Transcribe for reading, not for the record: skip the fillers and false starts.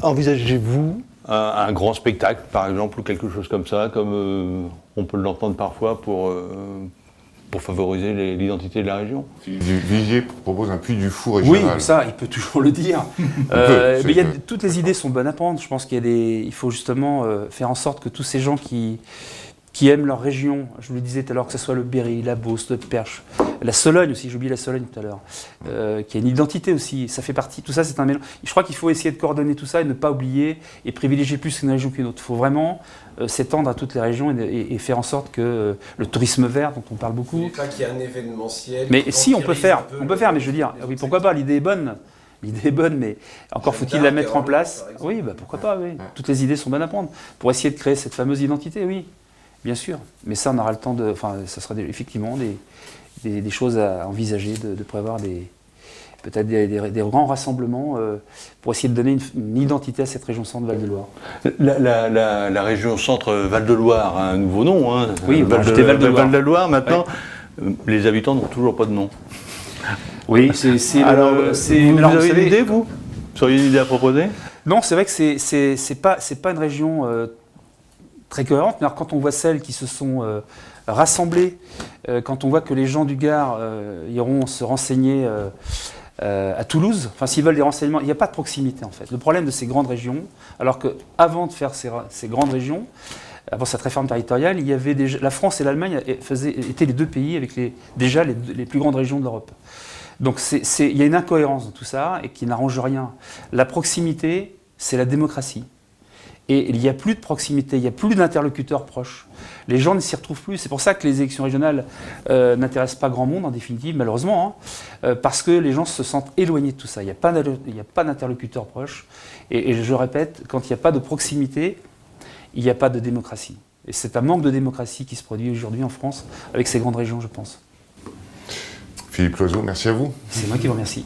Envisagez-vous un grand spectacle, par exemple, ou quelque chose comme ça, comme on peut l'entendre parfois pour favoriser l'identité de la région? Vigier propose un Puy du Fou régional. Oui, ça, il peut toujours le dire. Toutes les idées sont bonnes à prendre. Je pense il faut justement faire en sorte que tous ces gens qui aiment leur région, je vous le disais tout à l'heure, que ce soit le Berry, la Beauce, le Perche, la Sologne aussi, j'ai oublié la Sologne tout à l'heure, qui a une identité aussi, ça fait partie, tout ça c'est un mélange. Je crois qu'il faut essayer de coordonner tout ça et ne pas oublier et privilégier plus une région qu'une autre. Il faut vraiment s'étendre à toutes les régions et faire en sorte que le tourisme vert, dont on parle beaucoup... Il pas qu'il y a un événementiel... Mais si, on peut faire, mais je veux dire, oui, pourquoi pas, l'idée est bonne. L'idée est bonne, mais encore faut-il la mettre en place. Oui, pourquoi pas, oui. Toutes les idées sont bonnes à prendre. Pour essayer de créer cette fameuse identité, oui. Bien sûr, mais ça on aura le temps de... Enfin, ça sera effectivement des choses à envisager, de prévoir peut-être des grands rassemblements pour essayer de donner une identité à cette région centre Val-de-Loire. La région centre Val-de-Loire a un nouveau nom, hein. Oui, Val-de-Loire maintenant, les habitants n'ont toujours pas de nom. Oui, Alors, vous avez une idée, vous auriez une idée à proposer? Non, c'est vrai que c'est pas une région... très cohérente, mais alors quand on voit celles qui se sont rassemblées, quand on voit que les gens du Gard iront se renseigner à Toulouse, enfin s'ils veulent des renseignements, il n'y a pas de proximité en fait. Le problème de ces grandes régions, alors qu'avant de faire ces grandes régions, avant cette réforme territoriale, il y avait déjà, la France et l'Allemagne étaient les deux pays avec déjà les plus grandes régions de l'Europe. Donc il y a une incohérence dans tout ça et qui n'arrange rien. La proximité, c'est la démocratie. Et il n'y a plus de proximité, il n'y a plus d'interlocuteurs proches. Les gens ne s'y retrouvent plus. C'est pour ça que les élections régionales n'intéressent pas grand monde, en définitive, malheureusement, parce que les gens se sentent éloignés de tout ça. Il n'y a pas d'interlocuteurs proches. Et je répète, quand il n'y a pas de proximité, il n'y a pas de démocratie. Et c'est un manque de démocratie qui se produit aujourd'hui en France, avec ces grandes régions, je pense. Philippe Loiseau, merci à vous. C'est moi qui vous remercie.